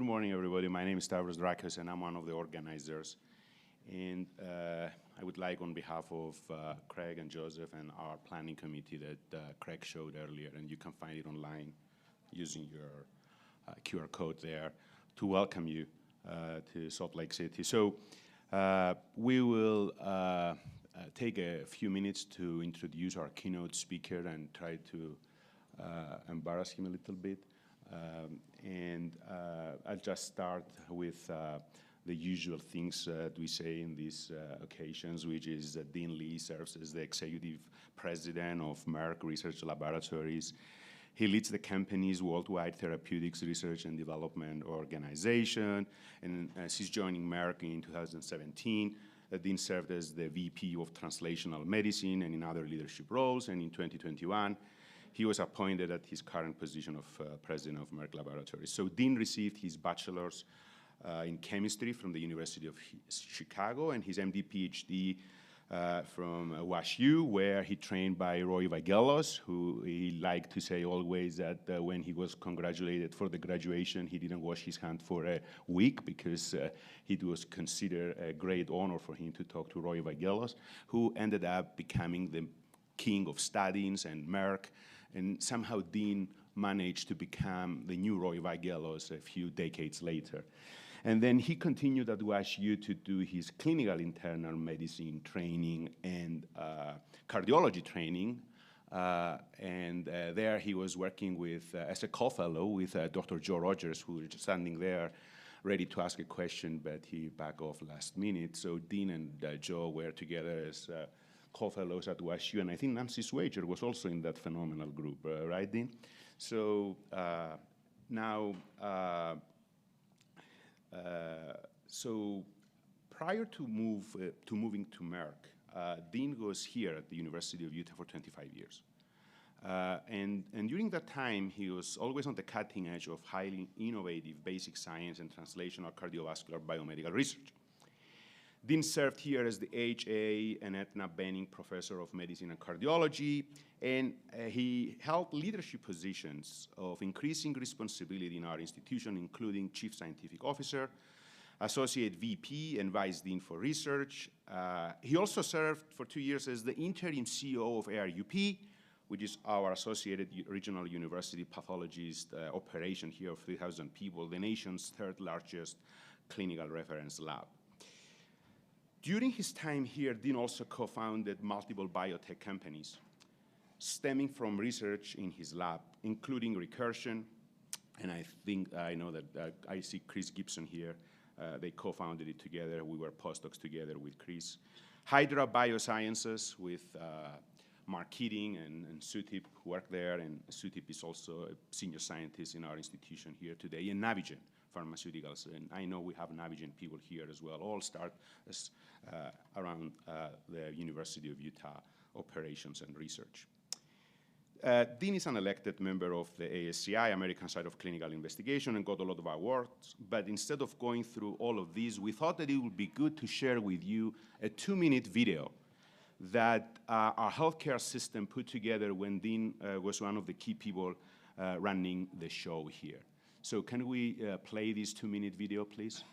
Good morning, everybody. My name is Stavros Drakos, and I'm one of the organizers. And I would like, on behalf of Craig and Joseph and our planning committee that Craig showed earlier, and you can find it online using your QR code there, to welcome you to Salt Lake City. So we will take a few minutes to introduce our keynote speaker and try to embarrass him a little bit. I'll just start with the usual things that we say in these occasions, which is that Dean Li serves as the executive president of Merck Research Laboratories. He leads the company's worldwide therapeutics research and development organization. And since joining Merck in 2017, Dean served as the VP of Translational Medicine and in other leadership roles. And in 2021, he was appointed at his current position of president of Merck Laboratories. So Dean received his bachelor's in chemistry from the University of Chicago and his MD PhD from WashU, where he trained by Roy Vagelos, who he liked to say always that when he was congratulated for the graduation, he didn't wash his hand for a week because it was considered a great honor for him to talk to Roy Vagelos, who ended up becoming the king of statins and Merck. And somehow Dean managed to become the new Roy Vagelos a few decades later. And then he continued at WashU to do his clinical internal medicine training and cardiology training. There he was working with, as a co-fellow with Dr. Joe Rogers, who was standing there ready to ask a question, but he backed off last minute. So Dean and Joe were together as co-fellows at WashU, and I think Nancy Swager was also in that phenomenal group, right, Dean? So now, so prior to moving to Merck, Dean was here at the University of Utah for 25 years. And during that time, he was always on the cutting edge of highly innovative basic science and translational cardiovascular biomedical research. Dean served here as the H.A. and Edna Benning Professor of Medicine and Cardiology, and he held leadership positions of increasing responsibility in our institution, including Chief Scientific Officer, Associate VP, and Vice Dean for Research. He also served for 2 years as the interim CEO of ARUP, which is our Associated Regional University Pathologist operation here of 3,000 people, the nation's third largest clinical reference lab. During his time here, Dean also co-founded multiple biotech companies stemming from research in his lab, including Recursion, and I know that I see Chris Gibson here. They co-founded it together. We were postdocs together with Chris. Hydra Biosciences with Mark Keating and Sutip, who work there, and Sutip is also a senior scientist in our institution here today, and Navigen Pharmaceuticals, and I know we have Navigen people here as well, all start as, around the University of Utah operations and research. Dean is an elected member of the ASCI, American Society of Clinical Investigation, and got a lot of awards, but instead of going through all of these, we thought that it would be good to share with you a 2-minute video that our healthcare system put together when Dean was one of the key people running the show here. So can we play this 2-minute video, please?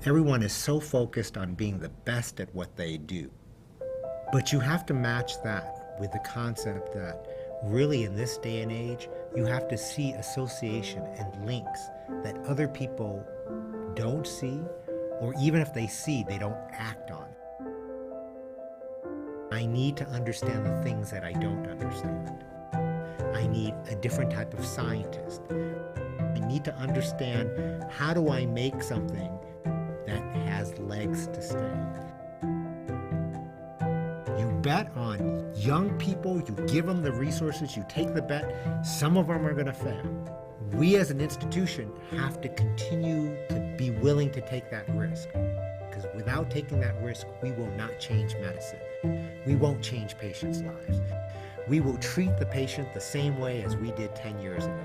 Everyone is so focused on being the best at what they do. But you have to match that with the concept that really in this day and age, you have to see association and links that other people don't see, or even if they see, they don't act on. I need to understand the things that I don't understand. I need a different type of scientist. I need to understand, how do I make something that has legs to stand? You bet on young people, you give them the resources, you take the bet. Some of them are going to fail. We as an institution have to continue to be willing to take that risk, because without taking that risk, we will not change medicine. We won't change patients' lives. we will treat the patient the same way as we did 10 years ago.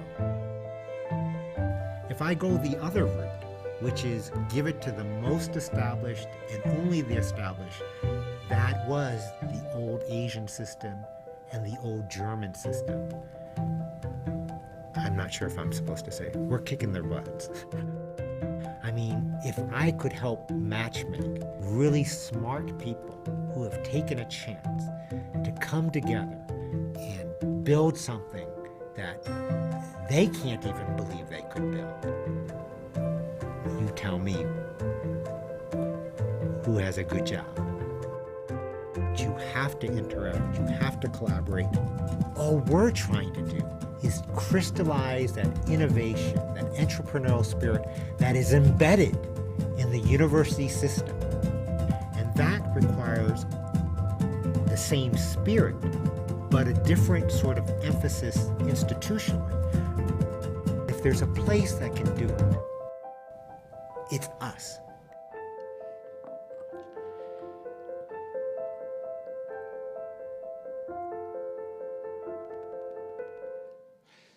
If I go the other route, which is give it to the most established and only the established, that was the old Asian system and the old German system. I'm not sure if I'm supposed to say, we're kicking their butts. I mean, if I could help matchmake really smart people who have taken a chance to come together and build something that they can't even believe they could build, you tell me who has a good job. You have to interact, you have to collaborate. All we're trying to do is crystallize that innovation, that entrepreneurial spirit that is embedded in the university system. And that requires the same spirit, but a different sort of emphasis institutionally. If there's a place that can do it, it's us.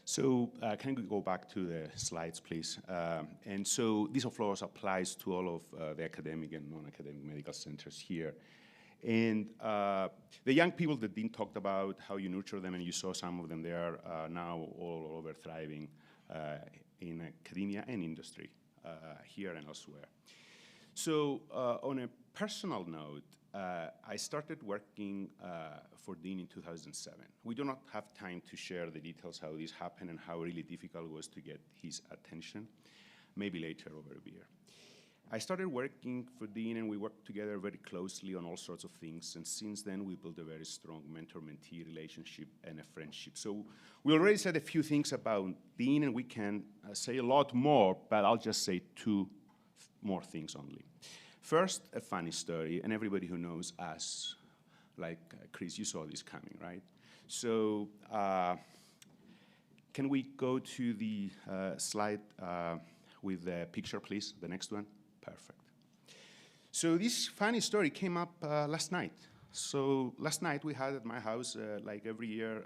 So can we go back to the slides, please? And so this, of course, applies to all of the academic and non-academic medical centers here. And the young people that Dean talked about, how you nurture them, and you saw some of them there, now all over thriving in academia and industry, here and elsewhere. So on a personal note, I started working for Dean in 2007. We do not have time to share the details how this happened and how really difficult it was to get his attention, maybe later over a beer. I started working for Dean and we worked together very closely on all sorts of things, and since then we built a very strong mentor-mentee relationship and a friendship. So we already said a few things about Dean and we can say a lot more, but I'll just say two more things only. First, a funny story, and everybody who knows us, like Chris, you saw this coming, right? So can we go to the slide with the picture, please, the next one? Perfect. So this funny story came up last night. So last night we had at my house, like every year,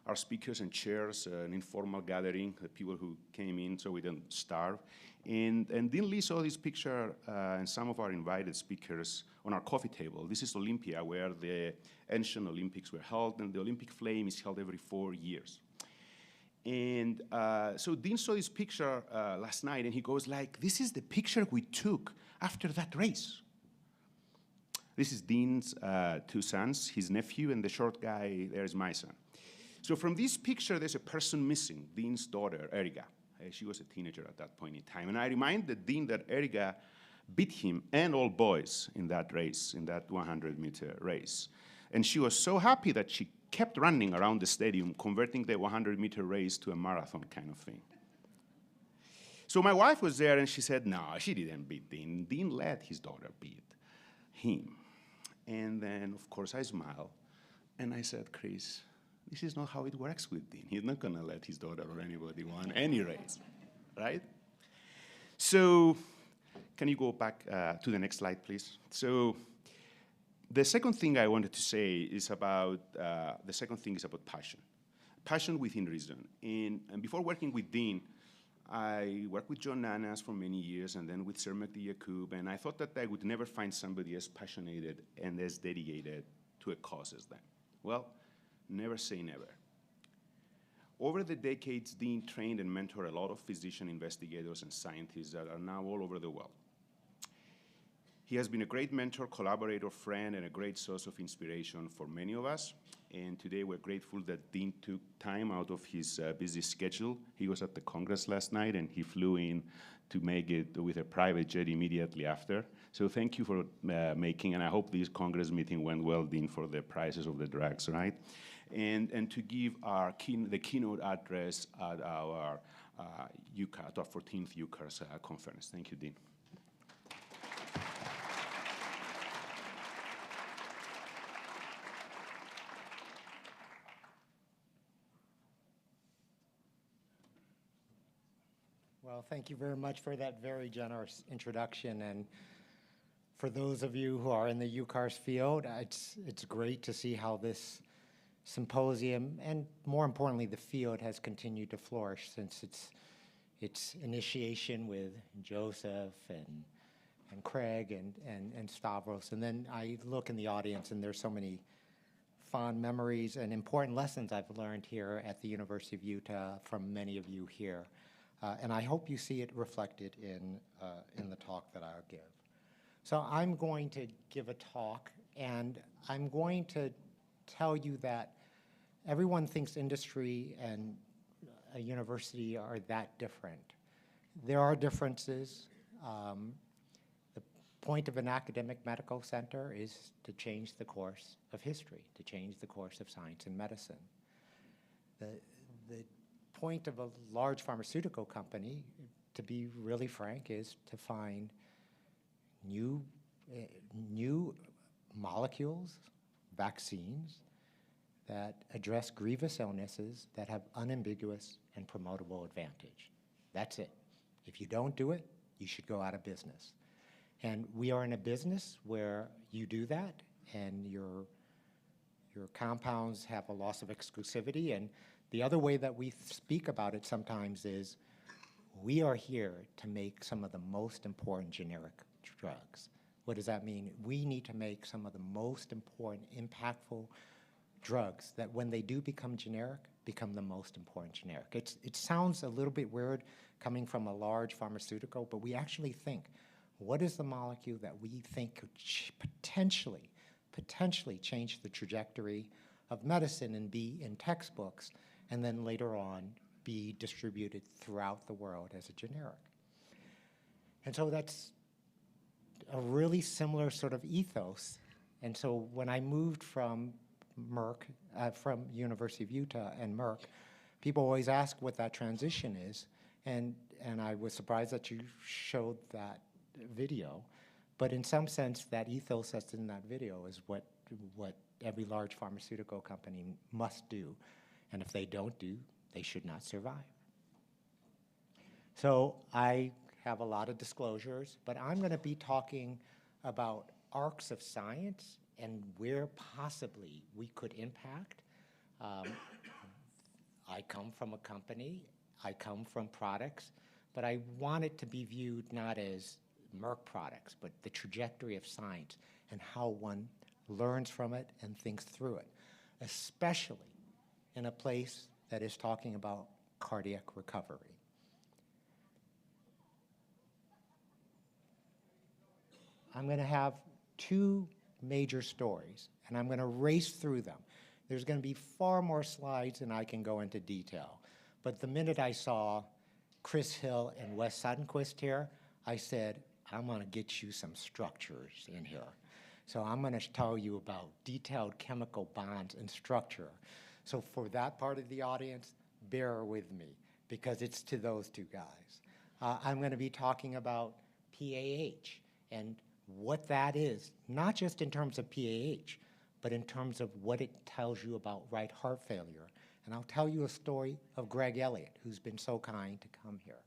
our speakers and chairs, an informal gathering, the people who came in so we didn't starve. And Dean Lee saw this picture and some of our invited speakers on our coffee table. This is Olympia, where the ancient Olympics were held, and the Olympic flame is held every 4 years. And so Dean saw this picture last night, and he goes like, this is the picture we took after that race. This is Dean's two sons, his nephew, and the short guy there is my son. So from this picture, there's a person missing, Dean's daughter, Erica. She was a teenager at that point in time. And I reminded Dean that Erica beat him and all boys in that race, in that 100-meter race. And she was so happy that she kept running around the stadium, converting the 100-meter race to a marathon kind of thing. So my wife was there, and she said, no, she didn't beat Dean. Dean let his daughter beat him. And then, of course, I smiled, and I said, Chris, this is not how it works with Dean. He's not going to let his daughter or anybody win any race, right? So can you go back to the next slide, please? So the second thing I wanted to say is about, passion. Passion within reason. And before working with Dean, I worked with John Nanas for many years and then with Sir Merck Yakub, and I thought that I would never find somebody as passionate and as dedicated to a cause as them. Well, never say never. Over the decades, Dean trained and mentored a lot of physician investigators and scientists that are now all over the world. He has been a great mentor, collaborator, friend, and a great source of inspiration for many of us. And today we're grateful that Dean took time out of his busy schedule. He was at the Congress last night, and he flew in to make it with a private jet immediately after. So thank you for making, and I hope this Congress meeting went well, Dean, for the prices of the drugs, right? And to give the keynote address at our UCARS, our 14th UCARS conference. Thank you, Dean. Well, thank you very much for that very generous introduction. And for those of you who are in the UCARS field, it's great to see how this symposium, and more importantly, the field has continued to flourish since its initiation with Joseph and Craig and Stavros. And then I look in the audience, and there's so many fond memories and important lessons I've learned here at the University of Utah from many of you here. And I hope you see it reflected in the talk that I'll give. So I'm going to give a talk, and I'm going to tell you that everyone thinks industry and a university are that different. There are differences. The point of an academic medical center is to change the course of history, to change the course of science and medicine. The point of a large pharmaceutical company, to be really frank, is to find new molecules, vaccines, that address grievous illnesses that have unambiguous and promotable advantage. That's it. If you don't do it, you should go out of business. And we are in a business where you do that, and your compounds have a loss of exclusivity. And the other way that we speak about it sometimes is we are here to make some of the most important generic drugs. What does that mean? We need to make some of the most important, impactful drugs that when they do become generic, become the most important generic. It sounds a little bit weird coming from a large pharmaceutical, but we actually think, what is the molecule that we think could potentially change the trajectory of medicine and be in textbooks, and then later on be distributed throughout the world as a generic? And so that's a really similar sort of ethos. And so when I moved from Merck, from University of Utah and Merck, people always ask what that transition is, and I was surprised that you showed that video. But in some sense, that ethos that's in that video is what every large pharmaceutical company must do, and if they don't do, they should not survive. So I have a lot of disclosures, but I'm going to be talking about arcs of science and where possibly we could impact. I come from a company, I come from products, but I want it to be viewed not as Merck products, but the trajectory of science and how one learns from it and thinks through it, especially in a place that is talking about cardiac recovery. I'm going to have two major stories, and I'm going to race through them. There's going to be far more slides than I can go into detail. But the minute I saw Chris Hill and Wes Suttonquist here, I said, I'm going to get you some structures in here. So I'm going to tell you about detailed chemical bonds and structure. So for that part of the audience, bear with me, because it's to those two guys. I'm going to be talking about PAH and what that is, not just in terms of PAH, but in terms of what it tells you about right heart failure. And I'll tell you a story of Greg Elliott, who's been so kind to come here.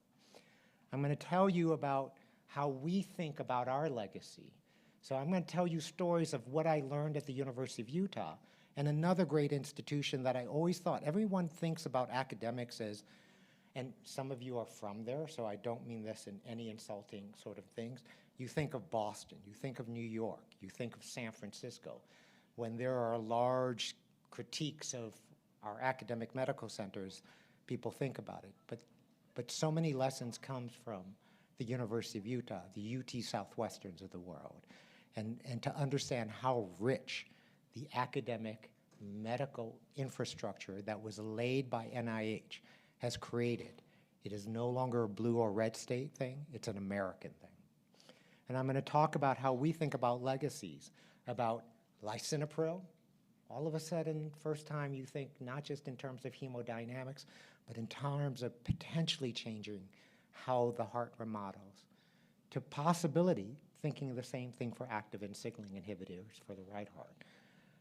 I'm going to tell you about how we think about our legacy. So I'm going to tell you stories of what I learned at the University of Utah, and another great institution that I always thought, everyone thinks about academics as, and some of you are from there, so I don't mean this in any insulting sort of things. You think of Boston, you think of New York, you think of San Francisco. When there are large critiques of our academic medical centers, people think about it. But so many lessons come from the University of Utah, the UT Southwesterns of the world, and to understand how rich the academic medical infrastructure that was laid by NIH has created. It is no longer a blue or red state thing, it's an American thing. And I'm going to talk about how we think about legacies, about lisinopril. All of a sudden, first time you think not just in terms of hemodynamics, but in terms of potentially changing how the heart remodels, to possibility thinking of the same thing for activin signaling inhibitors for the right heart.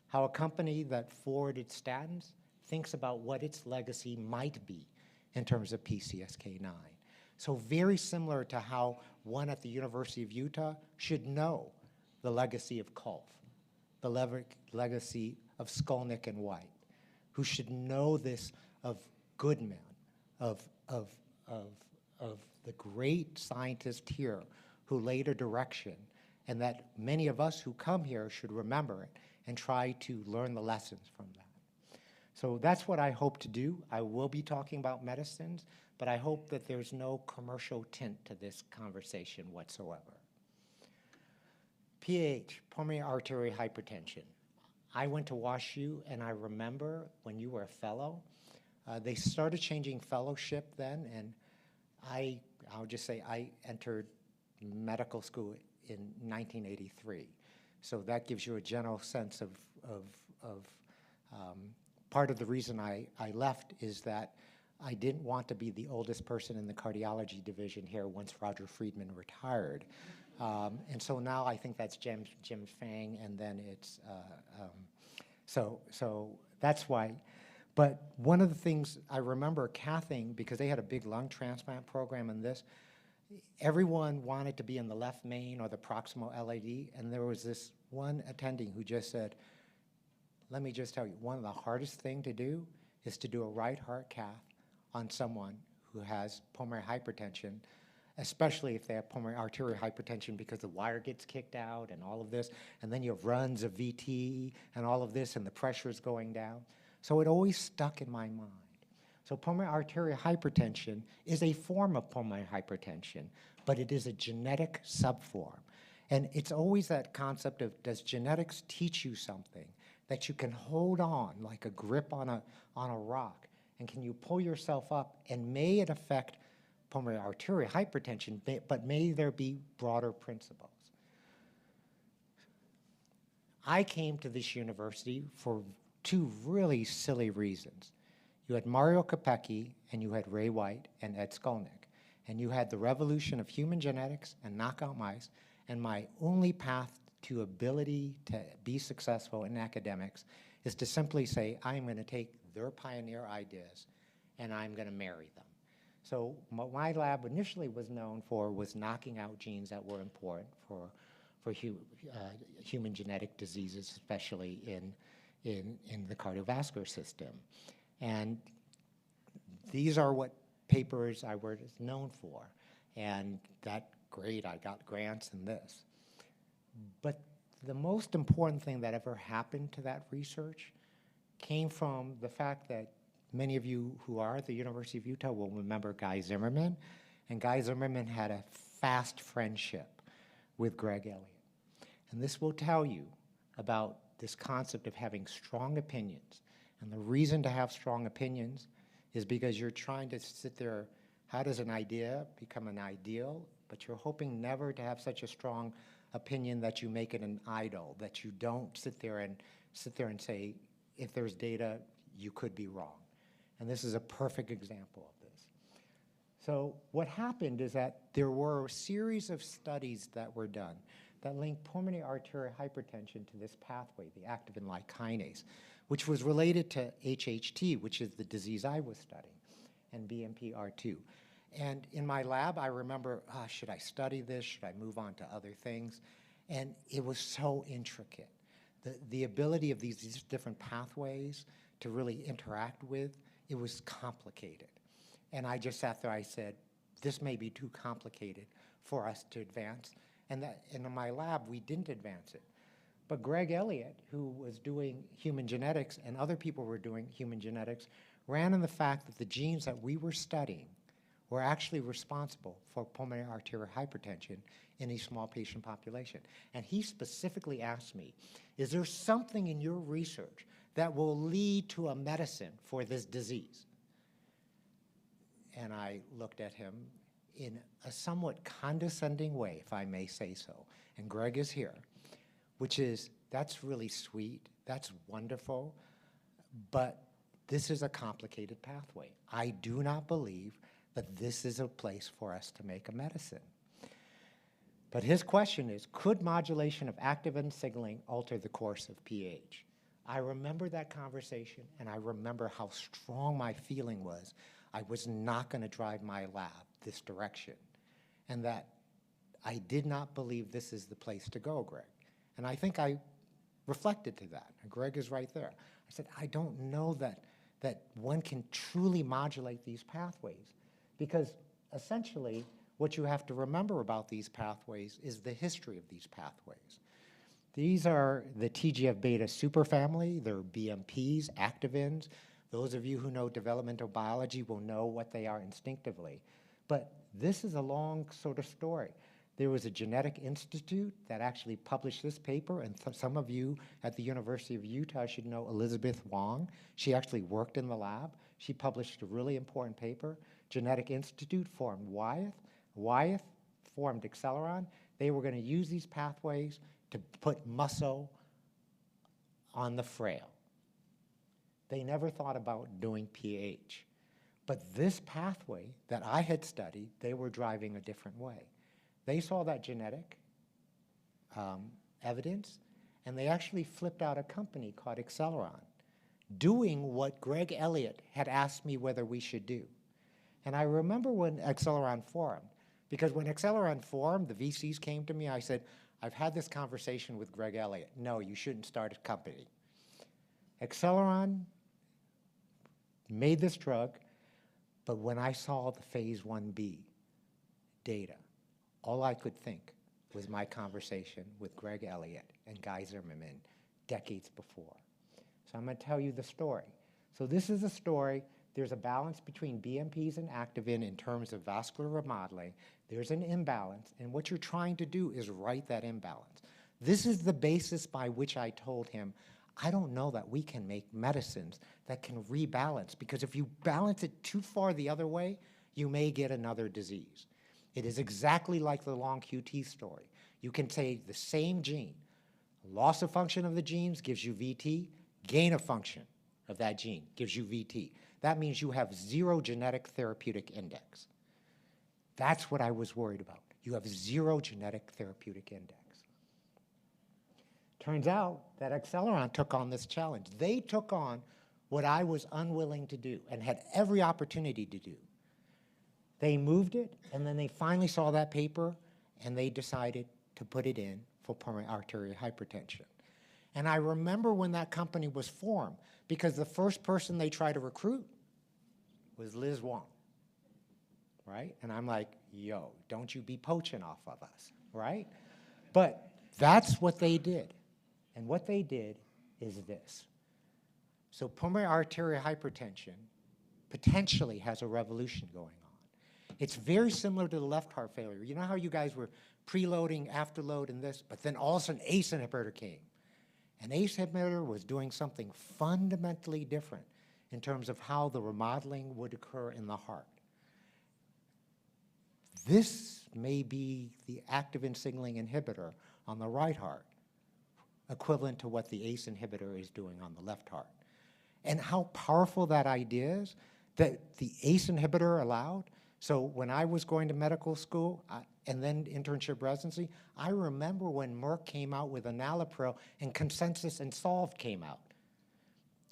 How a company that forwarded statins thinks about what its legacy might be in terms of PCSK9. So very similar to how one at the University of Utah should know the legacy of Culf, the legacy of Skolnick and White, who should know this of good men, of, of, of, of the great scientists here who laid a direction, and that many of us who come here should remember it and try to learn the lessons from that. So that's what I hope to do. I will be talking about medicines, but I hope that there's no commercial tint to this conversation whatsoever. PAH, pulmonary arterial hypertension. I went to WashU, and I remember when you were a fellow, they started changing fellowship then, and I'll just say I entered medical school in 1983. So that gives you a general sense of part of the reason I left is that I didn't want to be the oldest person in the cardiology division here once Roger Friedman retired. And so now I think that's Jim Fang, and then it's, so that's why. But one of the things I remember cathing, because they had a big lung transplant program in this, everyone wanted to be in the left main or the proximal LAD, and there was this one attending who just said, let me just tell you, one of the hardest thing to do is to do a right heart cath on someone who has pulmonary hypertension, especially if they have pulmonary arterial hypertension, because the wire gets kicked out and all of this, and then you have runs of VT and all of this, and the pressure is going down. So it always stuck in my mind. So pulmonary arterial hypertension is a form of pulmonary hypertension, but it is a genetic subform. And it's always that concept of, does genetics teach you something that you can hold on like a grip on a rock? And can you pull yourself up, and may it affect pulmonary arterial hypertension, but may there be broader principles? I came to this university for two really silly reasons. You had Mario Capecchi, and you had Ray White and Ed Skolnick, and you had the revolution of human genetics and knockout mice, and my only path to ability to be successful in academics is to simply say, I'm going to take their pioneer ideas and I'm going to marry them. So my lab initially was known for was knocking out genes that were important for human genetic diseases, especially in the cardiovascular system. And these are what papers I was known for. And that great, I got grants in this. But the most important thing that ever happened to that research came from the fact that many of you who are at the University of Utah will remember Guy Zimmerman. And Guy Zimmerman had a fast friendship with Greg Elliott. And this will tell you about this concept of having strong opinions. And the reason to have strong opinions is because you're trying to sit there, how does an idea become an ideal? But you're hoping never to have such a strong opinion that you make it an idol, that you don't sit there and say, if there's data, you could be wrong. And this is a perfect example of this. So what happened is that there were a series of studies that were done that linked pulmonary arterial hypertension to this pathway, the activin-like kinase, which was related to HHT, which is the disease I was studying, and BMPR2. And in my lab, I remember, should I study this? Should I move on to other things? And it was so intricate. The ability of these different pathways to really interact with, it was complicated. And I just sat there, I said, this may be too complicated for us to advance. And in my lab, we didn't advance it. But Greg Elliott, who was doing human genetics, and other people were doing human genetics, ran on the fact that the genes that we were studying were actually responsible for pulmonary arterial hypertension in a small patient population. And he specifically asked me, is there something in your research that will lead to a medicine for this disease? And I looked at him in a somewhat condescending way, if I may say so. And Greg is here, which is, that's really sweet, that's wonderful, but this is a complicated pathway. I do not believe that this is a place for us to make a medicine. But his question is, could modulation of activin signaling alter the course of PAH? I remember that conversation, and I remember how strong my feeling was. I was not going to drive my lab this direction, and that I did not believe this is the place to go, Greg. And I think I reflected to that, and Greg is right there. I said, I don't know that that one can truly modulate these pathways. Because essentially, what you have to remember about these pathways is the history of these pathways. These are the TGF-beta superfamily. They're BMPs, activins. Those of you who know developmental biology will know what they are instinctively. But this is a long sort of story. There was a genetic institute that actually published this paper, and some of you at the University of Utah should know Elizabeth Wong. She actually worked in the lab. She published a really important paper. Genetic Institute formed Wyeth. Wyeth formed Acceleron. They were going to use these pathways to put muscle on the frail. They never thought about doing pH. But this pathway that I had studied, they were driving a different way. They saw that genetic evidence, and they actually flipped out a company called Acceleron, doing what Greg Elliott had asked me whether we should do. And I remember when Acceleron formed, because when Acceleron formed, the VCs came to me, I said, I've had this conversation with Greg Elliott. No, you shouldn't start a company. Acceleron made this drug, but when I saw the phase 1b data, all I could think was my conversation with Greg Elliott and Guy Zimmerman decades before. So I'm going to tell you the story. So this is a story. There's a balance between BMPs and activin in terms of vascular remodeling. There's an imbalance, and what you're trying to do is right that imbalance. This is the basis by which I told him, I don't know that we can make medicines that can rebalance, because if you balance it too far the other way, you may get another disease. It is exactly like the long QT story. You can take the same gene. Loss of function of the genes gives you VT. Gain of function of that gene gives you VT. That means you have zero genetic therapeutic index. That's what I was worried about. You have zero genetic therapeutic index. Turns out that Acceleron took on this challenge. They took on what I was unwilling to do and had every opportunity to do. They moved it, and then they finally saw that paper, and they decided to put it in for pulmonary arterial hypertension. And I remember when that company was formed, because the first person they tried to recruit was Liz Wong, right? And I'm like, yo, don't you be poaching off of us, right? But that's what they did. And what they did is this. So pulmonary arterial hypertension potentially has a revolution going on. It's very similar to the left heart failure. You know how you guys were preloading, afterload, and this, but then all of a sudden ACE inhibitor came. And ACE inhibitor was doing something fundamentally different in terms of how the remodeling would occur in the heart. This may be the activin signaling inhibitor on the right heart, equivalent to what the ACE inhibitor is doing on the left heart. And how powerful that idea is, that the ACE inhibitor allowed. So when I was going to medical school and then internship residency, I remember when Merck came out with enalapril and Consensus and Solved came out,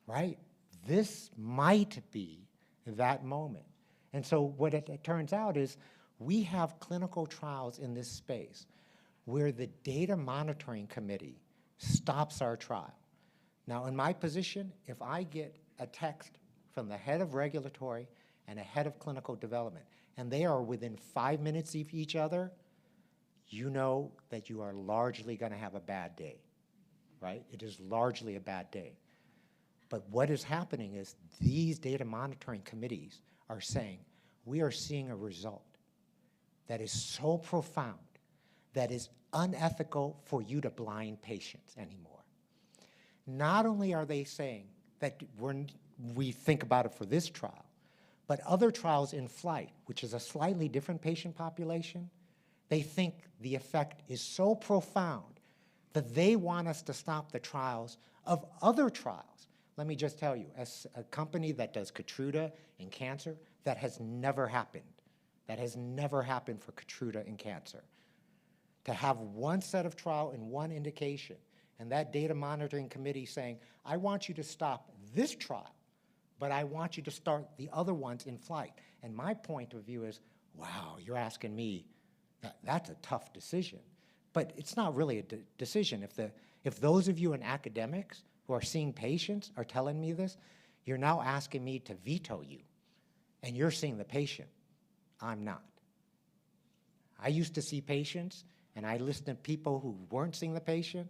right? This might be that moment. And so what it turns out is we have clinical trials in this space where the data monitoring committee stops our trial. Now, in my position, if I get a text from the head of regulatory and a head of clinical development, and they are within 5 minutes of each other, you know that you are largely going to have a bad day, right? It is largely a bad day. But what is happening is these data monitoring committees are saying, we are seeing a result that is so profound that is unethical for you to blind patients anymore. Not only are they saying that we think about it for this trial, but other trials in flight, which is a slightly different patient population, they think the effect is so profound that they want us to stop the trials of other trials. Let me just tell you, as a company that does Keytruda in cancer, that has never happened. That has never happened for Keytruda in cancer. To have one set of trial in one indication, and that data monitoring committee saying, I want you to stop this trial, but I want you to start the other ones in flight. And my point of view is, wow, you're asking me, that's a tough decision. But it's not really a decision. If those of you in academics who are seeing patients are telling me this, You're now asking me to veto you, and you're seeing the patient. I'm not. I used to see patients, and I listened to people who weren't seeing the patient.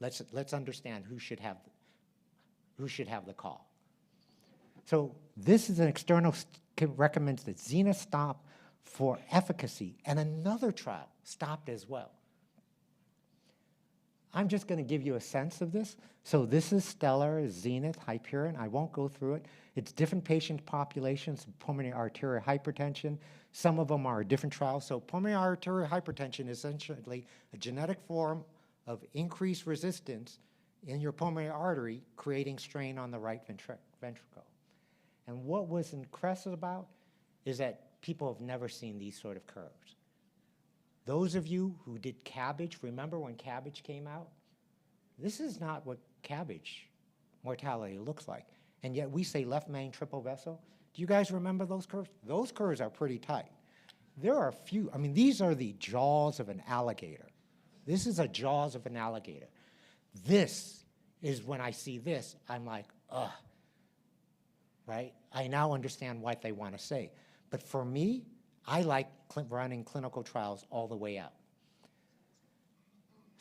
Let's understand who should have the call. So this is an external recommends that Zenith stop for efficacy, and another trial stopped as well. I'm just going to give you a sense of this. So this is Stellar, Zenith, Hyperion. I won't go through it. It's different patient populations, pulmonary arterial hypertension. Some of them are different trials. So pulmonary arterial hypertension is essentially a genetic form of increased resistance in your pulmonary artery, creating strain on the right ventricle. And what was impressive about is that people have never seen these sort of curves. Those of you who did CABG, remember when CABG came out? This is not what CABG mortality looks like. And yet we say left main triple vessel. Do you guys remember those curves? Those curves are pretty tight. There are a few, I mean, these are the jaws of an alligator. This is a jaws of an alligator. This is when I see this, I'm like, ugh, right? I now understand what they want to say. But for me, I like running clinical trials all the way out.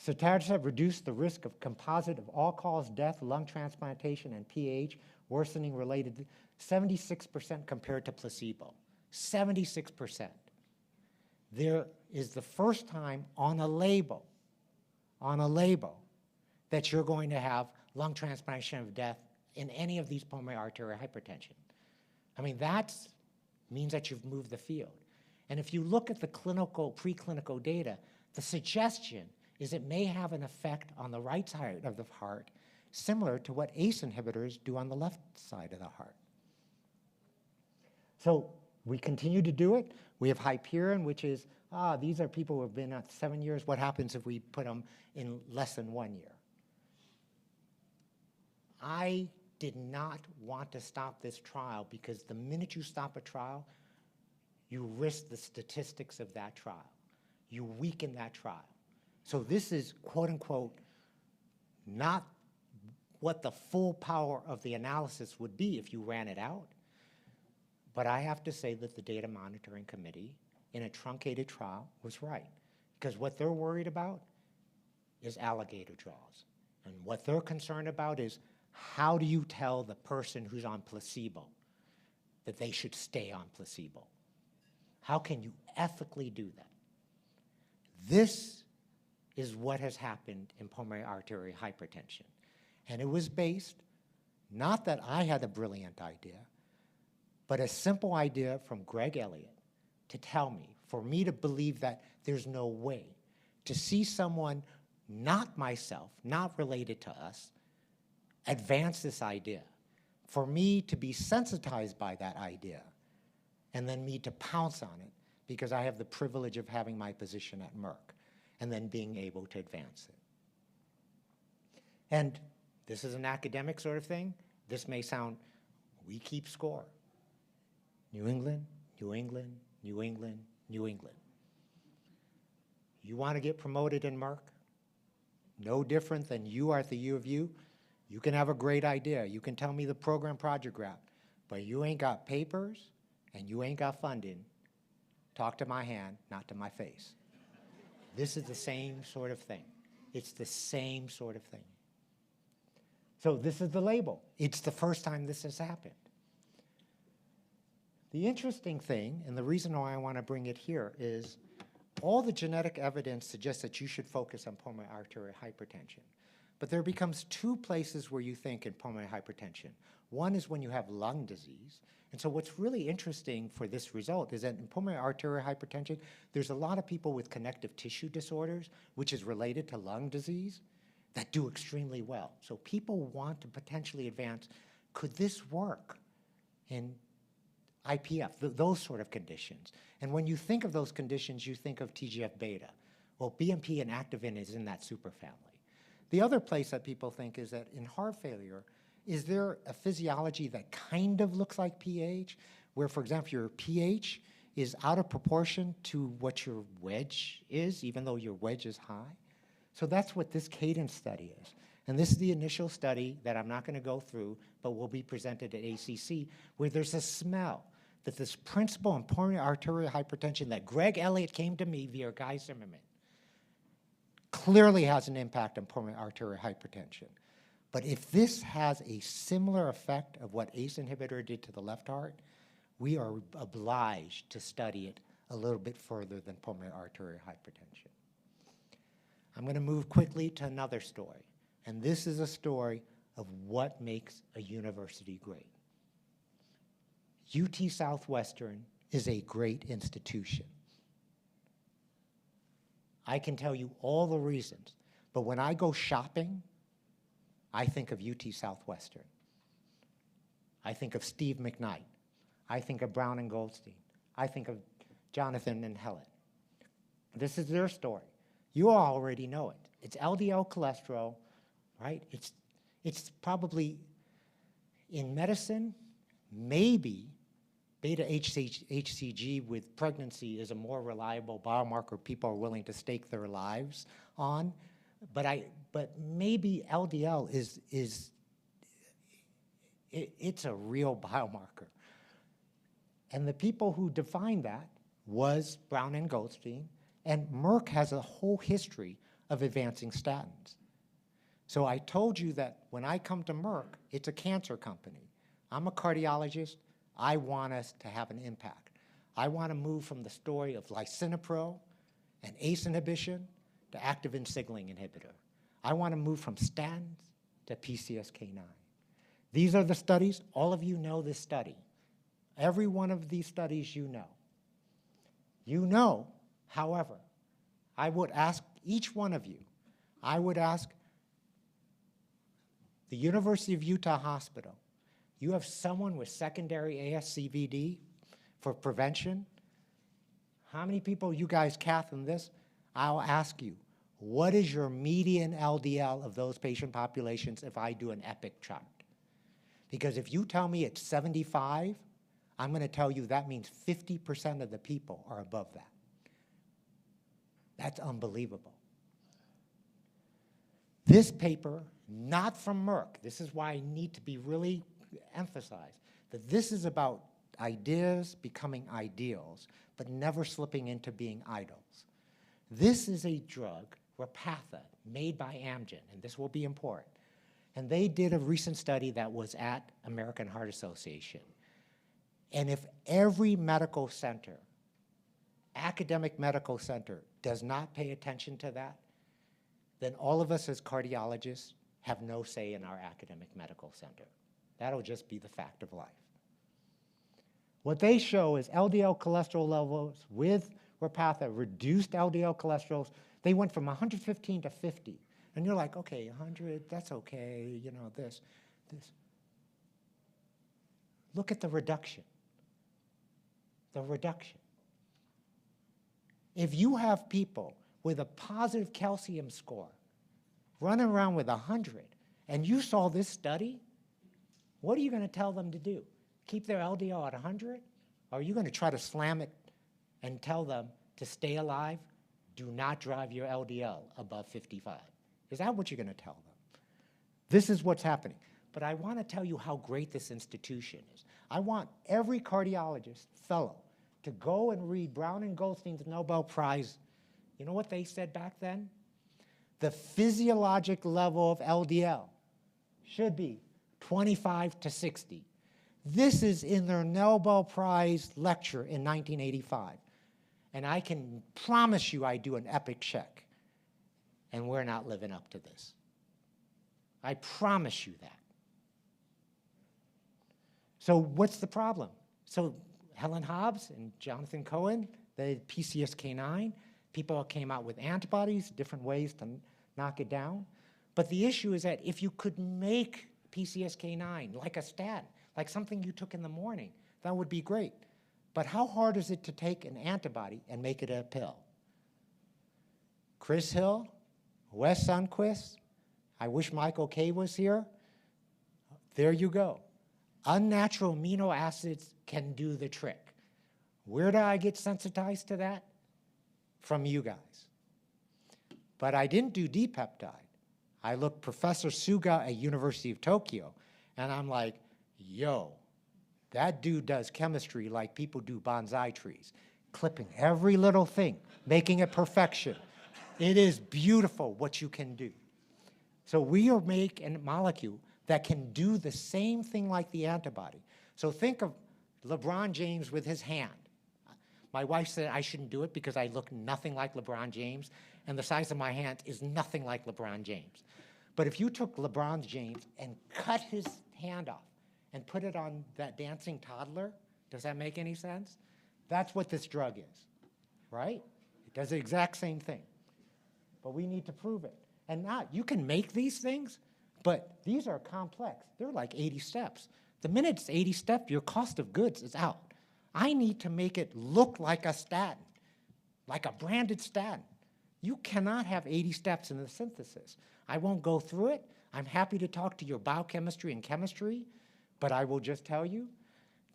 Sotatercept reduced the risk of composite of all-cause death, lung transplantation, and PH, worsening related to 76% compared to placebo. 76%. There is the first time on a label, that you're going to have lung transplantation of death in any of these pulmonary arterial hypertension. I mean, that means that you've moved the field. And if you look at the preclinical data, the suggestion is it may have an effect on the right side of the heart, similar to what ACE inhibitors do on the left side of the heart. So we continue to do it. We have Hyperion, which is, these are people who have been at 7 years. What happens if we put them in less than 1 year? I did not want to stop this trial because the minute you stop a trial, you risk the statistics of that trial. You weaken that trial. So this is, quote unquote, not what the full power of the analysis would be if you ran it out. But I have to say that the data monitoring committee in a truncated trial was right. Because what they're worried about is alligator jaws. And what they're concerned about is how do you tell the person who's on placebo that they should stay on placebo? How can you ethically do that? This is what has happened in pulmonary arterial hypertension. And it was based, not that I had a brilliant idea, but a simple idea from Greg Elliott to tell me, for me to believe that there's no way to see someone, not myself, not related to us, advance this idea, for me to be sensitized by that idea, and then me to pounce on it because I have the privilege of having my position at Merck and then being able to advance it. And this is an academic sort of thing. This may sound, we keep score. New England, New England, New England, New England. You want to get promoted in Merck? No different than you are at the U of U. You can have a great idea. You can tell me the program project graph, but you ain't got papers and you ain't got funding. Talk to my hand, not to my face. This is the same sort of thing. It's the same sort of thing. So this is the label. It's the first time this has happened. The interesting thing, and the reason why I want to bring it here, is all the genetic evidence suggests that you should focus on pulmonary arterial hypertension. But there becomes two places where you think in pulmonary hypertension. One is when you have lung disease. And so what's really interesting for this result is that in pulmonary arterial hypertension, there's a lot of people with connective tissue disorders, which is related to lung disease, that do extremely well. So people want to potentially advance, could this work in IPF, those sort of conditions? And when you think of those conditions, you think of TGF-beta. Well, BMP and activin is in that superfamily. The other place that people think is that in heart failure, is there a physiology that kind of looks like pH, where, for example, your pH is out of proportion to what your wedge is, even though your wedge is high? So that's what this cadence study is. And this is the initial study that I'm not going to go through, but will be presented at ACC, where there's a smell that this principle in pulmonary arterial hypertension that Greg Elliott came to me via Guy Zimmerman clearly has an impact on pulmonary arterial hypertension. But if this has a similar effect of what ACE inhibitor did to the left heart, we are obliged to study it a little bit further than pulmonary arterial hypertension. I'm going to move quickly to another story, and this is a story of what makes a university great. UT Southwestern is a great institution. I can tell you all the reasons, but when I go shopping, I think of UT Southwestern. I think of Steve McKnight. I think of Brown and Goldstein. I think of Jonathan and Helen. This is their story. You all already know it. It's LDL cholesterol, right? It's probably, in medicine, maybe beta HCG with pregnancy is a more reliable biomarker people are willing to stake their lives on. But maybe LDL it's a real biomarker. And the people who defined that was Brown and Goldstein, and Merck has a whole history of advancing statins. So I told you that when I come to Merck, it's a cancer company. I'm a cardiologist. I want us to have an impact. I want to move from the story of lisinopril and ACE inhibition to activin signaling inhibitor. I want to move from statins to PCSK9. These are the studies. All of you know this study. Every one of these studies you know. You know, however, I would ask each one of you, I would ask the University of Utah Hospital, you have someone with secondary ASCVD for prevention? How many people you guys cath in this? I'll ask you, what is your median LDL of those patient populations if I do an EPIC chart? Because if you tell me it's 75, I'm going to tell you that means 50% of the people are above that. That's unbelievable. This paper, not from Merck, this is why I need to be really emphasized, that this is about ideas becoming ideals, but never slipping into being idols. This is a drug, Repatha, made by Amgen, and this will be important. And they did a recent study that was at American Heart Association. And if every medical center, academic medical center, does not pay attention to that, then all of us as cardiologists have no say in our academic medical center. That'll just be the fact of life. What they show is LDL cholesterol levels with Repatha, reduced LDL cholesterols. They went from 115 to 50. And you're like, okay, 100, that's okay, you know, this. Look at the reduction. The reduction. If you have people with a positive calcium score running around with 100, and you saw this study, what are you going to tell them to do? Keep their LDL at 100? Or are you going to try to slam it and tell them to stay alive? Do not drive your LDL above 55. Is that what you're going to tell them? This is what's happening. But I want to tell you how great this institution is. I want every cardiologist fellow to go and read Brown and Goldstein's Nobel Prize. You know what they said back then? The physiologic level of LDL should be 25 to 60. This is in their Nobel Prize lecture in 1985. And I can promise you I do an EPIC check. And we're not living up to this. I promise you that. So what's the problem? So Helen Hobbs and Jonathan Cohen, they did PCSK9. People came out with antibodies, different ways to knock it down. But the issue is that if you could make PCSK9 like a statin, like something you took in the morning, that would be great. But how hard is it to take an antibody and make it a pill? Chris Hill, Wes Sundquist, I wish Michael K was here. There you go. Unnatural amino acids can do the trick. Where did I get sensitized to that? From you guys. But I didn't do D-peptide. I look Professor Suga at University of Tokyo, and I'm like, yo, that dude does chemistry like people do bonsai trees, clipping every little thing, making it perfection. It is beautiful what you can do. So we are making a molecule that can do the same thing like the antibody. So think of LeBron James with his hand. My wife said I shouldn't do it because I look nothing like LeBron James, and the size of my hand is nothing like LeBron James. But if you took LeBron James and cut his hand off and put it on that dancing toddler, does that make any sense? That's what this drug is, right? It does the exact same thing. But we need to prove it. And now, you can make these things, but these are complex. They're like 80 steps. The minute it's 80 steps, your cost of goods is out. I need to make it look like a statin, like a branded statin. You cannot have 80 steps in the synthesis. I won't go through it. I'm happy to talk to your biochemistry and chemistry, but I will just tell you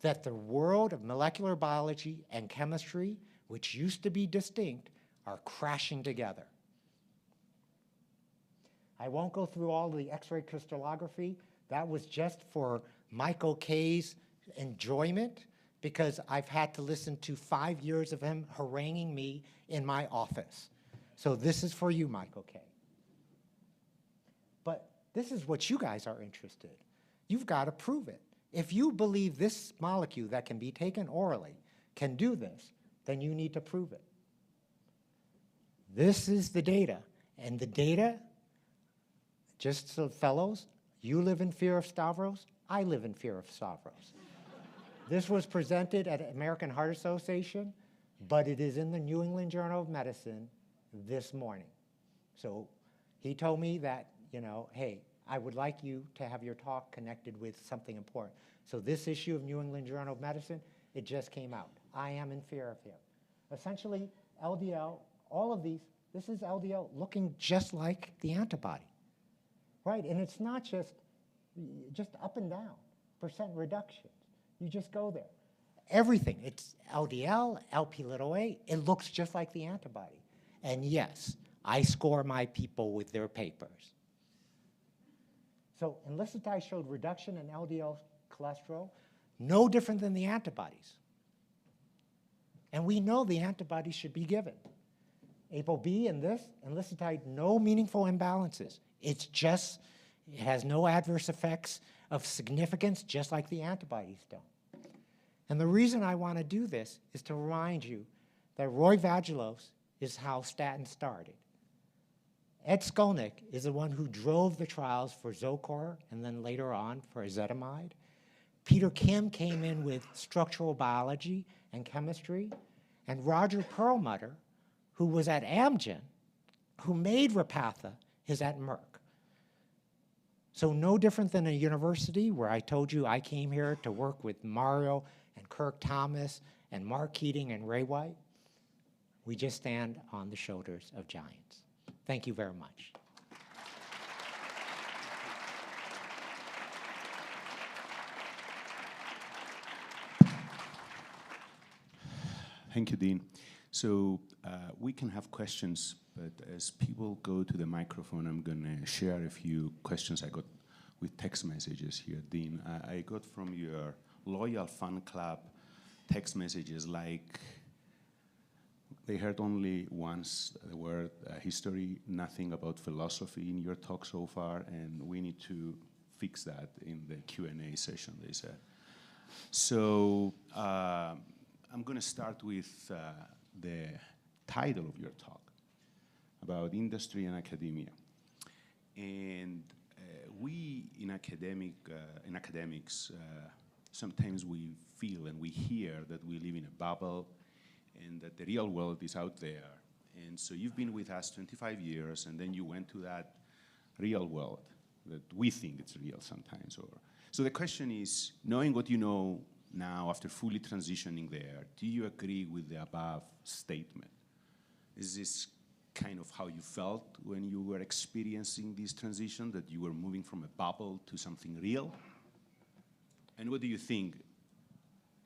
that the world of molecular biology and chemistry, which used to be distinct, are crashing together. I won't go through all the X-ray crystallography. That was just for Michael K's enjoyment, because I've had to listen to 5 years of him haranguing me in my office. So this is for you, Michael K. But this is what you guys are interested in. You've got to prove it. If you believe this molecule that can be taken orally can do this, then you need to prove it. This is the data. And the data, just so fellows, you live in fear of Stavros, I live in fear of Stavros. This was presented at American Heart Association, but it is in the New England Journal of Medicine this morning. So he told me that, you know, hey, I would like you to have your talk connected with something important. So this issue of New England Journal of Medicine, it just came out. I am in fear of him. Essentially, LDL, all of these, this is LDL looking just like the antibody, right? And it's not just up and down, percent reductions. You just go there. Everything, it's LDL, LP(a), it looks just like the antibody. And yes, I score my people with their papers. So enlicitide showed reduction in LDL cholesterol, no different than the antibodies. And we know the antibodies should be given. ApoB and this, enlicitide, no meaningful imbalances. It's just, it has no adverse effects of significance, just like the antibodies don't. And the reason I want to do this is to remind you that Roy Vagelos is how statins started. Ed Skolnick is the one who drove the trials for Zocor and then later on for ezetimibe. Peter Kim came in with structural biology and chemistry. And Roger Perlmutter, who was at Amgen, who made Repatha, is at Merck. So no different than a university where I told you I came here to work with Mario and Kirk Thomas and Mark Keating and Ray White. We just stand on the shoulders of giants. Thank you very much. Thank you, Dean. So we can have questions, but as people go to the microphone, I'm going to share a few questions I got with text messages here. Dean, I got from your loyal fan club text messages like they heard only once the word history, nothing about philosophy in your talk so far, and we need to fix that in the Q&A session, they said. So I'm going to start with the title of your talk, about industry and academia. And we in academics, sometimes we feel and we hear that we live in a bubble and that the real world is out there. And so you've been with us 25 years, and then you went to that real world that we think it's real sometimes. So the question is, knowing what you know now after fully transitioning there, do you agree with the above statement? Is this kind of how you felt when you were experiencing this transition, that you were moving from a bubble to something real? And what do you think?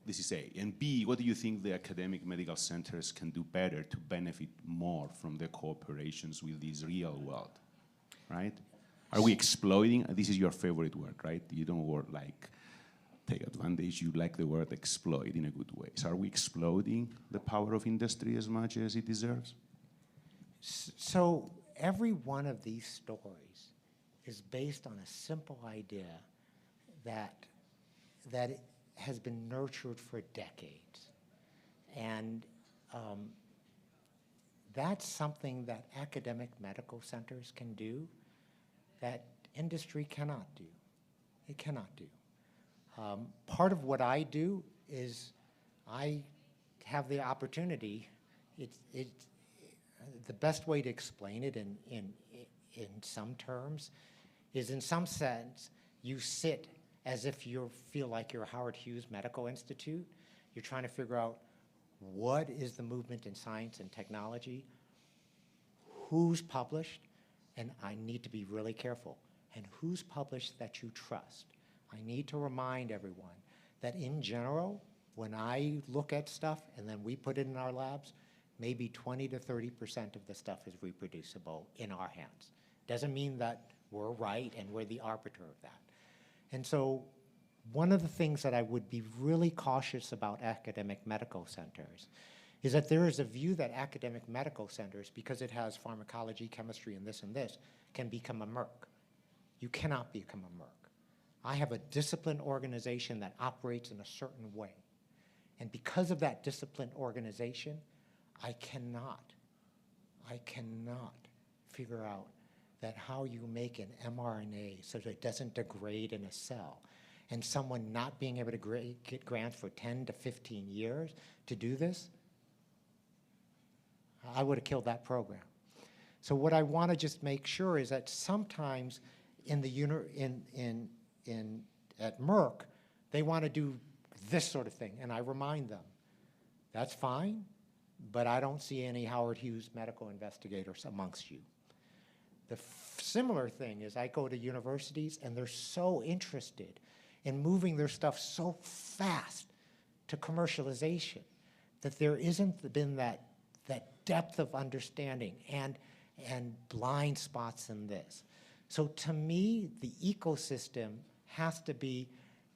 This is A. And B, what do you think the academic medical centers can do better to benefit more from the cooperations with this real world, right? Are we exploiting? This is your favorite word, right? You don't word like take advantage. You like the word exploit in a good way. So are we exploiting the power of industry as much as it deserves? So every one of these stories is based on a simple idea that it has been nurtured for decades. And that's something that academic medical centers can do that industry cannot do. It cannot do. Part of what I do is I have the opportunity, the best way to explain it in some terms is, in some sense, you sit as if you feel like you're Howard Hughes Medical Institute. You're trying to figure out what is the movement in science and technology, who's published, and I need to be really careful, and who's published that you trust. I need to remind everyone that in general, when I look at stuff and then we put it in our labs, maybe 20 to 30% of the stuff is reproducible in our hands. Doesn't mean that we're right and we're the arbiter of that. And so one of the things that I would be really cautious about academic medical centers is that there is a view that academic medical centers, because it has pharmacology, chemistry, and this, can become a Merck. You cannot become a Merck. I have a disciplined organization that operates in a certain way. And because of that disciplined organization, I cannot figure out that how you make an mRNA so that it doesn't degrade in a cell, and someone not being able to get grants for 10 to 15 years to do this, I would have killed that program. So what I want to just make sure is that sometimes in the at Merck, they want to do this sort of thing, and I remind them, that's fine, but I don't see any Howard Hughes medical investigators amongst you. The similar thing is I go to universities, and they're so interested in moving their stuff so fast to commercialization that there isn't been that depth of understanding and blind spots in this. So to me, the ecosystem has to be,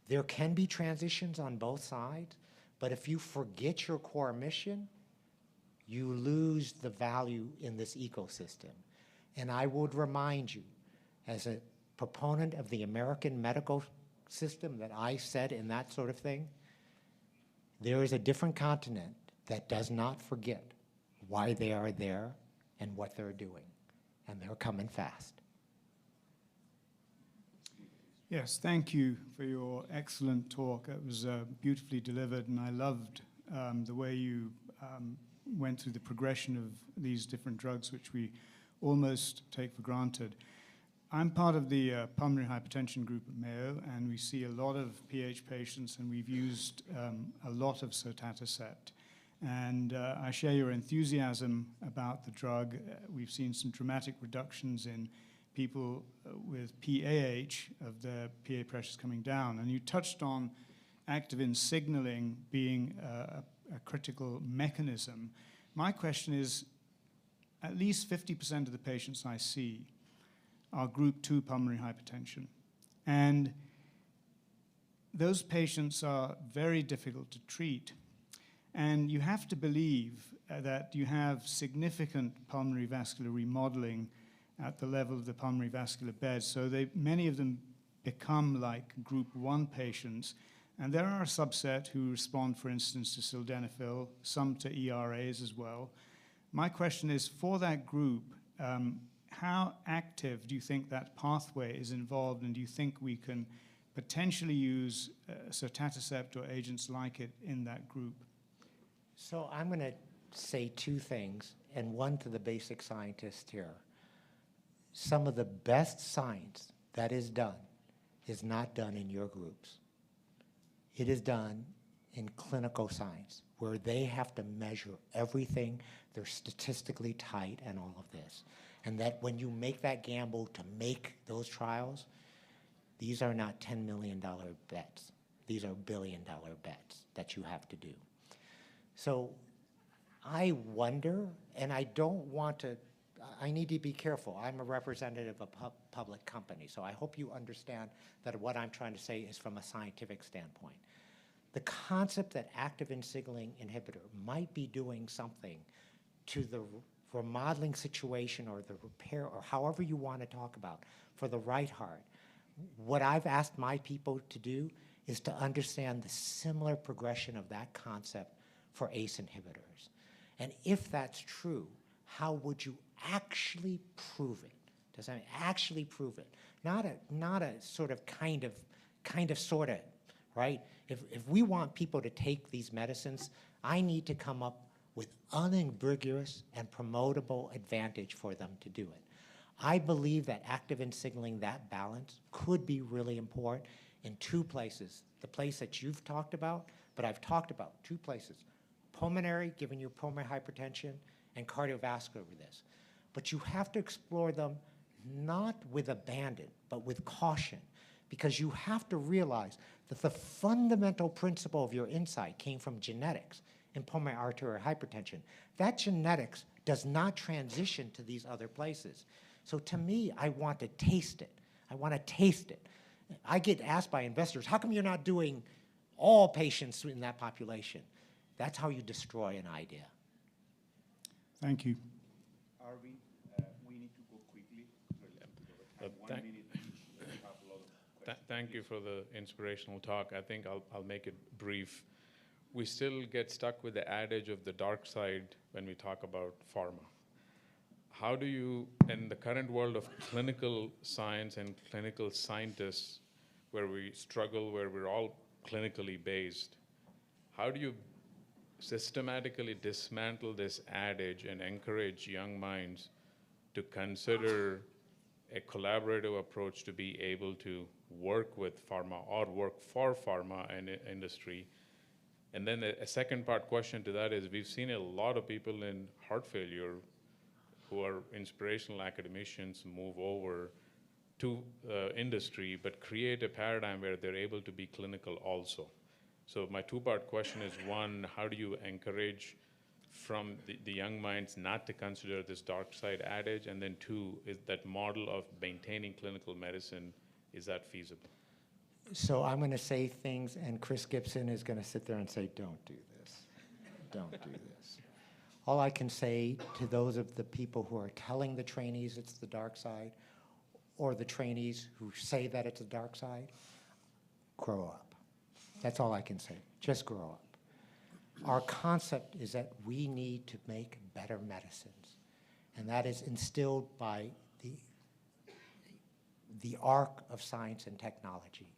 there can be transitions on both sides, but if you forget your core mission, you lose the value in this ecosystem. And I would remind you, as a proponent of the American medical system that I said in that sort of thing, there is a different continent that does not forget why they are there and what they're doing, and they're coming fast. Yes, thank you for your excellent talk. It was beautifully delivered, and I loved the way you went through the progression of these different drugs, which we almost take for granted. I'm part of the pulmonary hypertension group at Mayo, and we see a lot of PH patients, and we've used a lot of sotatercept. And I share your enthusiasm about the drug. We've seen some dramatic reductions in people with PAH, of their PA pressures coming down. And you touched on activin signaling being a critical mechanism. My question is, at least 50% of the patients I see are group 2 pulmonary hypertension. And those patients are very difficult to treat. And you have to believe that you have significant pulmonary vascular remodeling at the level of the pulmonary vascular bed. So many of them become like group 1 patients. And there are a subset who respond, for instance, to sildenafil, some to ERAs as well. My question is, for that group, how active do you think that pathway is involved, and do you think we can potentially use sotatercept or agents like it in that group? So I'm going to say 2 things, and one to the basic scientist here. Some of the best science that is done is not done in your groups. It is done in clinical science, where they have to measure everything. They're statistically tight and all of this. And that when you make that gamble to make those trials, these are not $10 million bets. These are billion-dollar bets that you have to do. So I wonder, and I don't want to, I need to be careful. I'm a representative of a public company, so I hope you understand that what I'm trying to say is from a scientific standpoint. The concept that activin signaling inhibitor might be doing something to the remodeling situation or the repair or however you want to talk about for the right heart, what I've asked my people to do is to understand the similar progression of that concept for ACE inhibitors. And if that's true, how would you actually prove it? Does that actually prove it? Not a sort of kind of sort of, right? If we want people to take these medicines, I need to come up with unambiguous and promotable advantage for them to do it. I believe that activin signaling, that balance, could be really important in two places. The place that you've talked about, but I've talked about two places. Pulmonary, giving you pulmonary hypertension, and cardiovascular with this. But you have to explore them not with abandon, but with caution, because you have to realize that the fundamental principle of your insight came from genetics in pulmonary arterial hypertension. That genetics does not transition to these other places. So to me, I want to taste it. I want to taste it. I get asked by investors, how come you're not doing all patients in that population? That's how you destroy an idea. Thank you. Arvind, we need to go quickly. One thank- minute. We have a lot of questions. Thank you for the inspirational talk. I think I'll make it brief. We still get stuck with the adage of the dark side when we talk about pharma. How do you, in the current world of clinical science and clinical scientists, where we struggle, where we're all clinically based, how do you systematically dismantle this adage and encourage young minds to consider a collaborative approach to be able to work with pharma or work for pharma and industry? And then a second part question to that is, we've seen a lot of people in heart failure who are inspirational academicians move over to industry, but create a paradigm where they're able to be clinical also. So my two-part question is, one, how do you encourage from the young minds not to consider this dark side adage? And then two, is that model of maintaining clinical medicine, is that feasible? So I'm going to say things, and Chris Gibson is going to sit there and say, don't do this. Don't do this. All I can say to those of the people who are telling the trainees it's the dark side, or the trainees who say that it's the dark side, grow up. That's all I can say. Just grow up. Our concept is that we need to make better medicines, and that is instilled by the arc of science and technology.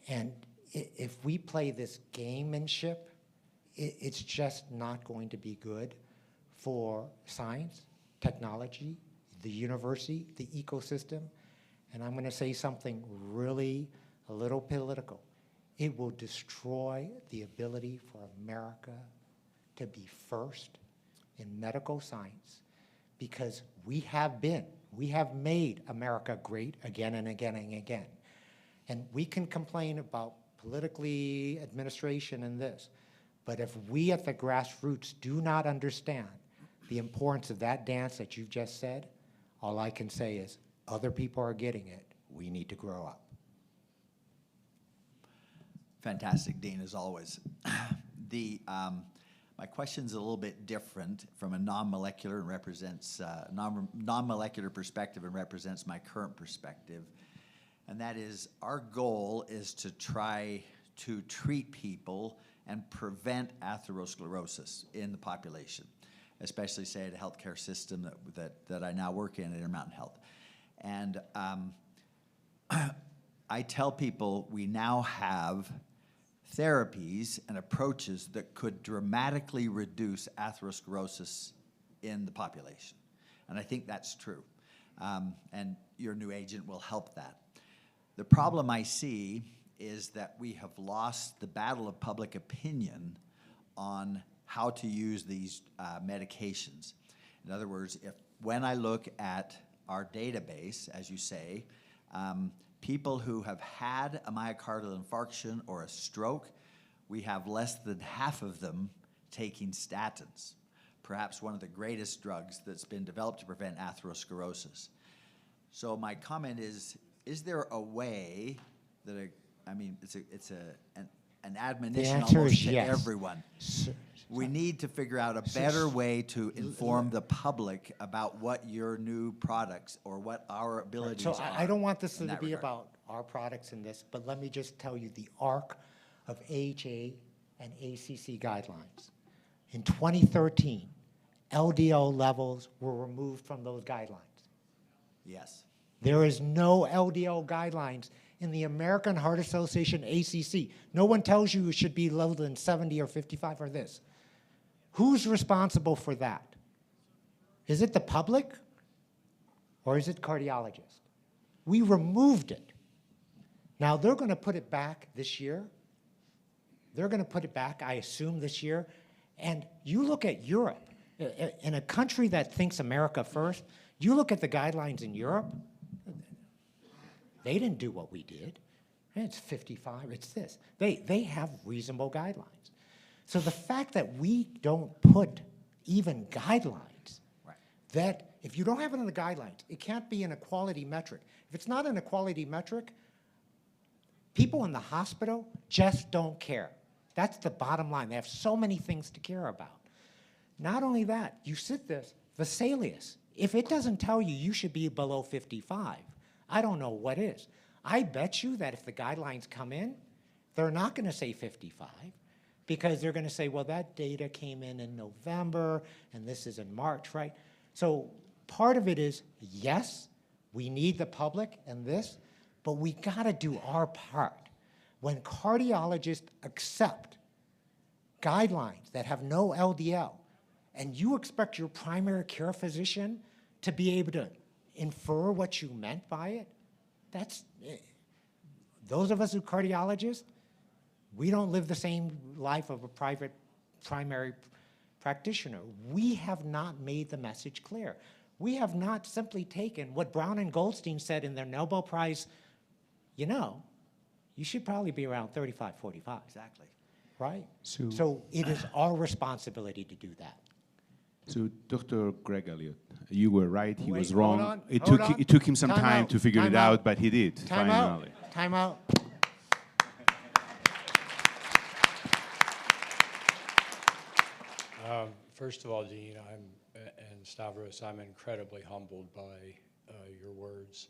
And if we play this gamemanship, it's just not going to be good for science, technology, the university, the ecosystem. And I'm going to say something really a little political. It will destroy the ability for America to be first in medical science, because we have made America great again and again and again. And we can complain about politically administration and this, but if we at the grassroots do not understand the importance of that dance that you've just said, all I can say is other people are getting it. We need to grow up. Fantastic, Dean, as always. My question's a little bit different from a non-molecular and represents non-molecular perspective and represents my current perspective, and that is our goal is to try to treat people and prevent atherosclerosis in the population, especially say at a healthcare system that I now work in at Intermountain Health, and I tell people we now have therapies and approaches that could dramatically reduce atherosclerosis in the population. And I think that's true. And your new agent will help that. The problem I see is that we have lost the battle of public opinion on how to use these medications. In other words, when I look at our database, as you say, people who have had a myocardial infarction or a stroke, we have less than half of them taking statins. perhaps one of the greatest drugs that's been developed to prevent atherosclerosis. So my comment is there a way that it's an admonition answer almost is to yes. everyone. We need to figure out a better way to inform the public about what your new products or what our abilities So are. I don't want this in to that be regard. about our products in this, but let me just tell you the arc of AHA and ACC guidelines. In 2013, LDL levels were removed from those guidelines. Yes. There is no LDL guidelines in the American Heart Association ACC. No one tells you it should be lower than 70 or 55 or this. Who's responsible for that? Is it the public or is it cardiologists? We removed it. Now they're going to put it back this year. They're going to put it back, I assume, this year. And you look at Europe, in a country that thinks America first, you look at the guidelines in Europe, they didn't do what we did. It's 55, it's this. They have reasonable guidelines. So the fact that we don't put even guidelines, Right. that if you don't have it in the guidelines, it can't be an equality metric. If it's not an equality metric, people in the hospital just don't care. That's the bottom line. They have so many things to care about. Not only that, you sit this, Vesalius. If it doesn't tell you you should be below 55, I don't know what is. I bet you that if the guidelines come in, they're not going to say 55 because they're going to say, well, that data came in November and this is in March, right? So part of it is, yes, we need the public and this, but we got to do our part. When cardiologists accept guidelines that have no LDL, and you expect your primary care physician to be able to infer what you meant by it, that's, those of us who are cardiologists, we don't live the same life of a private primary practitioner. We have not made the message clear. We have not simply taken what Brown and Goldstein said in their Nobel Prize, you know, you should probably be around 35, 45. Exactly. Right? So- So it is our responsibility to do that. So, Dr. Greg Elliott, you were right. He Wait, was hold wrong. on, It hold took on. it took him some Time time out, to figure time it out. out, but he did Time finally. out. Time out. First of all, Dean, and Stavros, I'm incredibly humbled by your words.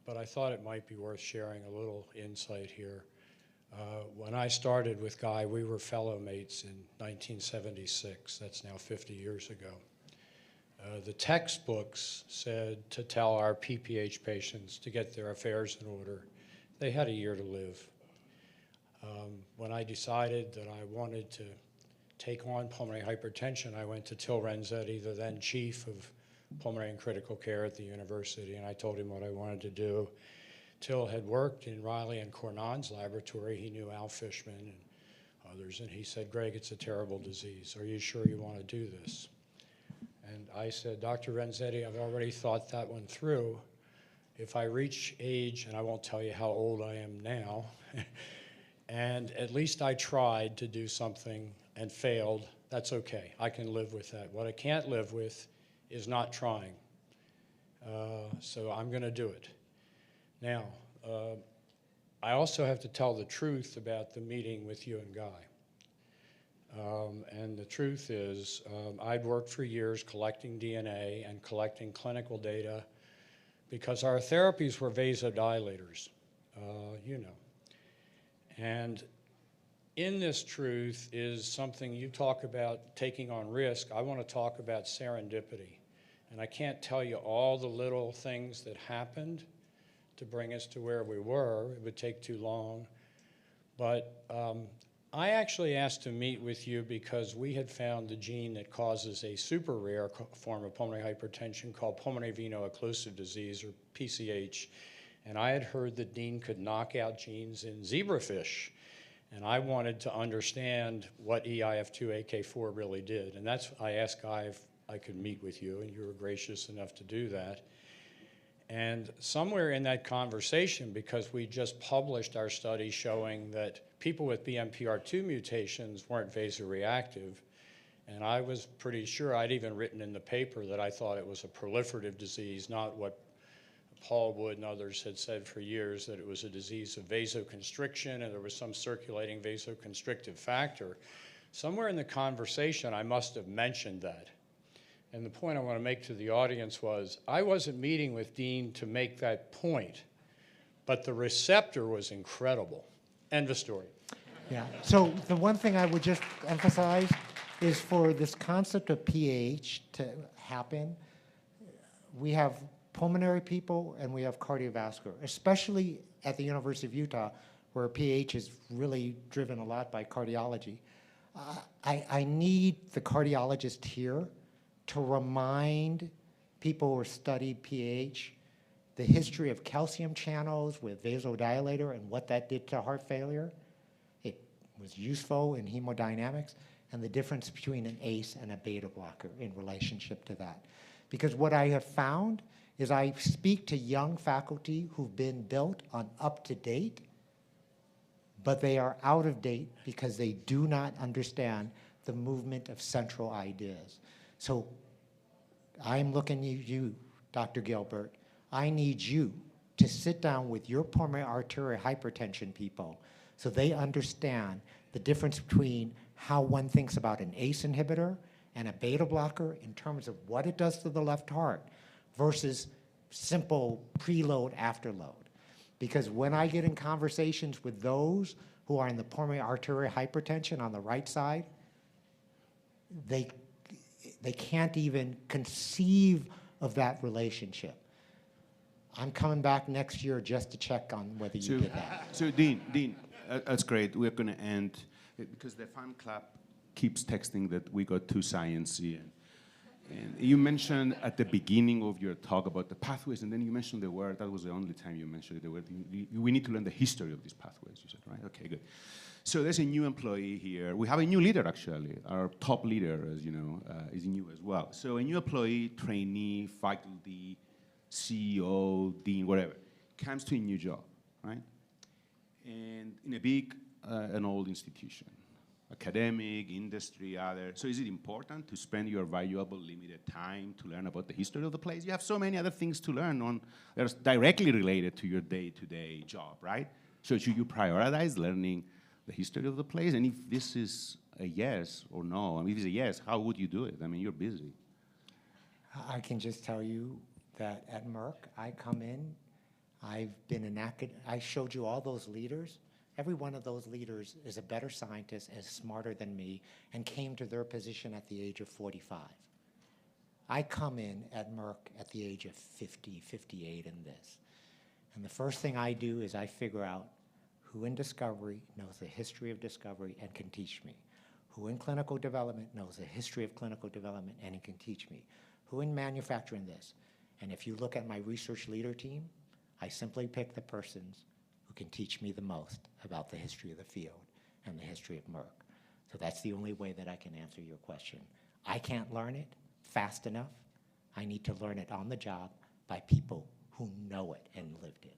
But I thought it might be worth sharing a little insight here. When I started with Guy, we were fellow mates in 1976. That's now 50 years ago. The textbooks said to tell our PPH patients to get their affairs in order. They had a year to live. When I decided that I wanted to take on pulmonary hypertension, I went to Till Renzetti, the then chief of pulmonary and critical care at the university, and I told him what I wanted to do. Till had worked in Riley and Cornon's laboratory. He knew Al Fishman and others, and he said, Greg, it's a terrible disease. Are you sure you want to do this? And I said, Dr. Renzetti, I've already thought that one through. If I reach age, and I won't tell you how old I am now, and at least I tried to do something and failed, that's okay. I can live with that. What I can't live with is not trying. So I'm going to do it. Now, I also have to tell the truth about the meeting with you and Guy. And the truth is, I'd worked for years collecting DNA and collecting clinical data because our therapies were vasodilators, you know. And in this truth is something you talk about taking on risk. I want to talk about serendipity. And I can't tell you all the little things that happened to bring us to where we were. It would take too long. But I actually asked to meet with you because we had found the gene that causes a super rare form of pulmonary hypertension called pulmonary veno-occlusive disease, or PCH. And I had heard that Dean could knock out genes in zebrafish. And I wanted to understand what EIF2AK4 really did. And that's, I asked Guy if I could meet with you, and you were gracious enough to do that. And somewhere in that conversation, because we just published our study showing that people with BMPR2 mutations weren't vasoreactive, And I was pretty sure, I'd even written in the paper that I thought it was a proliferative disease, not what Paul Wood and others had said for years, that it was a disease of vasoconstriction and there was some circulating vasoconstrictive factor. Somewhere in the conversation, I must have mentioned that. And the point I want to make to the audience was, I wasn't meeting with Dean to make that point, but the receptor was incredible. End of story. Yeah, so the one thing I would just emphasize is for this concept of PH to happen, we have pulmonary people and we have cardiovascular, especially at the University of Utah, where PH is really driven a lot by cardiology. I need the cardiologist here to remind people who studied PH the history of calcium channels with vasodilator and what that did to heart failure. It was useful in hemodynamics, and the difference between an ACE and a beta blocker in relationship to that. Because what I have found is I speak to young faculty who've been built on up-to-date, but they are out of date because they do not understand the movement of central ideas. So I'm looking at you, Dr. Gilbert. I need you to sit down with your pulmonary arterial hypertension people so they understand the difference between how one thinks about an ACE inhibitor and a beta blocker in terms of what it does to the left heart versus simple preload, afterload. Because when I get in conversations with those who are in the pulmonary arterial hypertension on the right side, they can't even conceive of that relationship. I'm coming back next year just to check on whether you did that. So Dean, that's great. We're going to end, because the fan club keeps texting that we got too sciencey. And you mentioned at the beginning of your talk about the pathways, and then you mentioned the word, that was the only time you mentioned the word, we need to learn the history of these pathways, you said, right? Okay, good. So there's a new employee here. We have a new leader, actually. Our top leader, as you know, is new as well. So a new employee, trainee, faculty, CEO, dean, whatever, comes to a new job, right? And in a big, an old institution, academic, industry, other. So is it important to spend your valuable limited time to learn about the history of the place? You have so many other things to learn on that are directly related to your day-to-day job, right? So should you prioritize learning the history of the place? And if this is a yes or no, I mean, if it's a yes, how would you do it? I mean, you're busy. I can just tell you that at Merck, I come in, I've been an academic, I showed you all those leaders. Every one of those leaders is a better scientist, is smarter than me, and came to their position at the age of 45. I come in at Merck at the age of 50, 58 in this. And the first thing I do is I figure out who in discovery knows the history of discovery and can teach me. Who in clinical development knows the history of clinical development and can teach me. Who in manufacturing this. And if you look at my research leader team, I simply pick the persons who can teach me the most about the history of the field and the history of Merck. So that's the only way that I can answer your question. I can't learn it fast enough. I need to learn it on the job by people who know it and lived it.